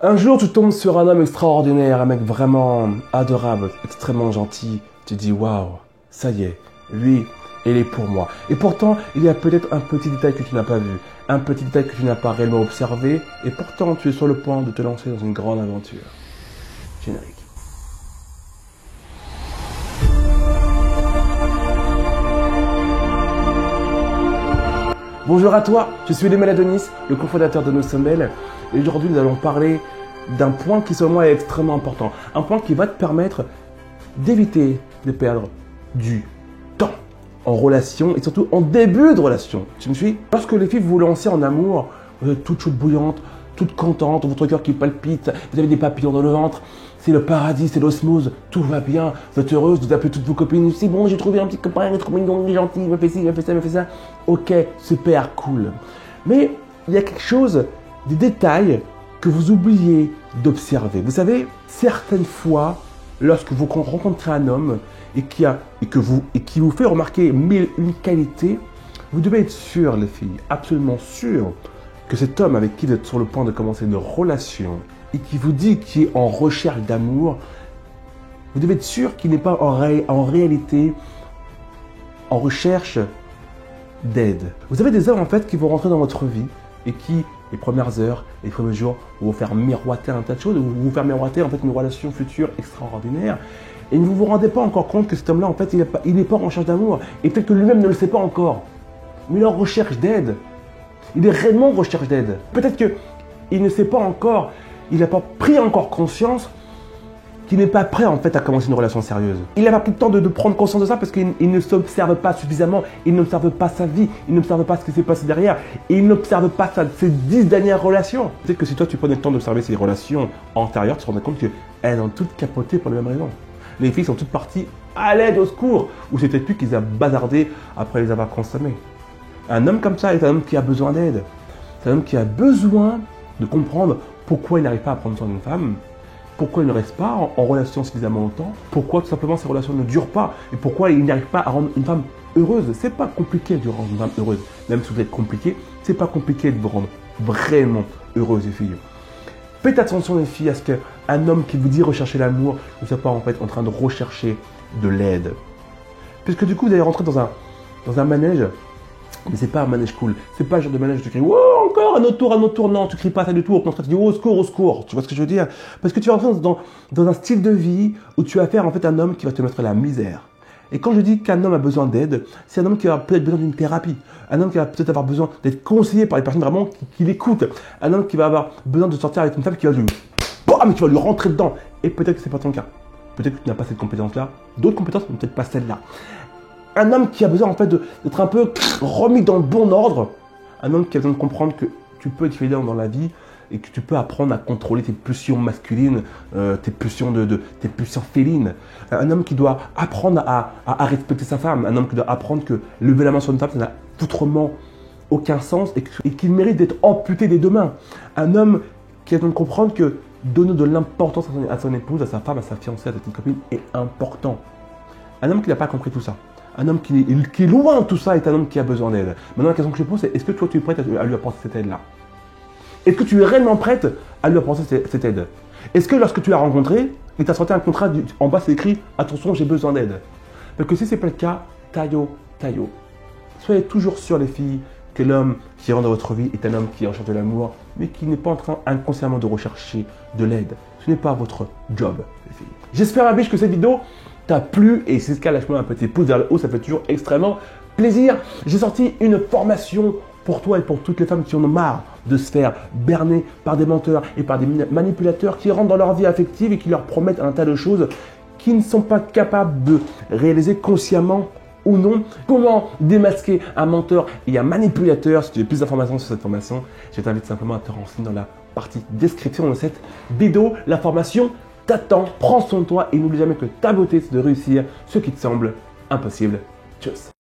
Un jour, tu tombes sur un homme extraordinaire, un mec vraiment adorable, extrêmement gentil. Tu dis, waouh, ça y est, lui, il est pour moi. Et pourtant, il y a peut-être un petit détail que tu n'as pas vu, un petit détail que tu n'as pas réellement observé, et pourtant, tu es sur le point de te lancer dans une grande aventure. Générique. Bonjour à toi, je suis Lemel Adonis, le cofondateur de Nos Semelles, et aujourd'hui nous allons parler d'un point qui selon moi est extrêmement important. Un point qui va te permettre d'éviter de perdre du temps en relation et surtout en début de relation. Tu me suis? Lorsque les filles vous lancez en amour, vous êtes toute chaude bouillante, toute contente, votre cœur qui palpite, vous avez des papillons dans le ventre, c'est le paradis, c'est l'osmose, tout va bien, vous êtes heureuse, vous appelez toutes vos copines, c'est bon, j'ai trouvé un petit copain, il est trop mignon, il est gentil, il me fait ci, il me fait ça, il me fait ça. Ok, super cool. Mais il y a quelque chose, des détails que vous oubliez d'observer. Vous savez, certaines fois, lorsque vous rencontrez un homme et qui vous fait remarquer mille une qualités, vous devez être sûr, les filles, absolument sûr, que cet homme avec qui vous êtes sur le point de commencer une relation et qui vous dit qu'il est en recherche d'amour, vous devez être sûr qu'il n'est pas en réalité en recherche d'aide. Vous avez des hommes en fait qui vont rentrer dans votre vie et qui, les premières heures, les premiers jours, vont vous faire miroiter un tas de choses, vont vous faire miroiter en fait une relation future extraordinaire. Et vous ne vous rendez pas encore compte que cet homme-là, en fait, il n'est pas en recherche d'amour. Et peut-être que lui-même ne le sait pas encore. Mais il est en recherche d'aide. Il est réellement en recherche d'aide. Peut-être qu'il ne sait pas encore, il n'a pas pris encore conscience qu'il n'est pas prêt en fait à commencer une relation sérieuse. Il n'a pas pris le temps de prendre conscience de ça parce qu'il ne s'observe pas suffisamment, il n'observe pas sa vie, il n'observe pas ce qui s'est passé derrière, et il n'observe pas ses 10 dernières relations. Peut-être que si toi tu prenais le temps d'observer ces relations antérieures, tu te rendrais compte qu'elles ont toutes capoté pour la même raison. Les filles sont toutes parties à l'aide, au secours, ou c'était plus qu'ils ont bazardé après les avoir consommées. Un homme comme ça est un homme qui a besoin d'aide. C'est un homme qui a besoin de comprendre pourquoi il n'arrive pas à prendre soin d'une femme, pourquoi il ne reste pas en relation suffisamment longtemps, pourquoi tout simplement ces relations ne durent pas et pourquoi il n'arrive pas à rendre une femme heureuse. C'est pas compliqué de rendre une femme heureuse. Même si vous êtes compliqué, c'est pas compliqué de vous rendre vraiment heureuse, les filles. Faites attention, les filles, à ce qu'un homme qui vous dit rechercher l'amour ne soit pas en fait en train de rechercher de l'aide. Puisque du coup, vous allez rentrer dans un manège. Mais c'est pas un manège cool, c'est pas le genre de manège où tu cries oh, encore un autre tour, non, tu cries pas ça du tout, au contraire tu dis oh, au secours, tu vois ce que je veux dire? Parce que tu vas rentrer dans un style de vie où tu vas faire en fait un homme qui va te mettre la misère. Et quand je dis qu'un homme a besoin d'aide, c'est un homme qui va peut-être besoin d'une thérapie, un homme qui va peut-être avoir besoin d'être conseillé par les personnes vraiment qui l'écoutent, un homme qui va avoir besoin de sortir avec une femme qui va lui mais tu vas lui rentrer dedans. Et peut-être que c'est pas ton cas, peut-être que tu n'as pas cette compétence-là, d'autres compétences, mais peut-être pas celle-là. Un homme qui a besoin en fait d'être un peu remis dans le bon ordre. Un homme qui a besoin de comprendre que tu peux être fidèle dans la vie et que tu peux apprendre à contrôler tes pulsions masculines, tes pulsions félines. Un homme qui doit apprendre à respecter sa femme. Un homme qui doit apprendre que lever la main sur une femme, ça n'a foutrement aucun sens et qu'il mérite d'être amputé des deux mains. Un homme qui a besoin de comprendre que donner de l'importance à son épouse, à sa femme, à sa fiancée, à sa petite copine est important. Un homme qui n'a pas compris tout ça. Un homme qui est loin de tout ça est un homme qui a besoin d'aide. Maintenant, la question que je pose, c'est est-ce que toi, tu es prête à lui apporter cette aide-là? Est-ce que tu es réellement prête à lui apporter cette aide? Est-ce que lorsque tu l'as rencontré, il t'a sorti un contrat, en bas c'est écrit « Attention, j'ai besoin d'aide ». Parce que si ce n'est pas le cas, taillot. Soyez toujours sûrs, les filles, que l'homme qui rentre dans votre vie est un homme qui recherche de l'amour, mais qui n'est pas en train inconsciemment de rechercher de l'aide. Ce n'est pas votre job, les filles. J'espère, ma biche, que cette vidéo t'a plu, et si c'est ce cas, lâche-moi un petit pouce vers le haut, ça fait toujours extrêmement plaisir. J'ai sorti une formation pour toi et pour toutes les femmes qui en ont marre de se faire berner par des menteurs et par des manipulateurs qui rentrent dans leur vie affective et qui leur promettent un tas de choses qu'ils ne sont pas capables de réaliser consciemment ou non. Comment démasquer un menteur et un manipulateur? Si tu veux plus d'informations sur cette formation, je t'invite simplement à te renseigner dans la partie description de cette vidéo. La formation t'attends, prends soin de toi et n'oublie jamais que ta beauté c'est de réussir ce qui te semble impossible. Tchuss.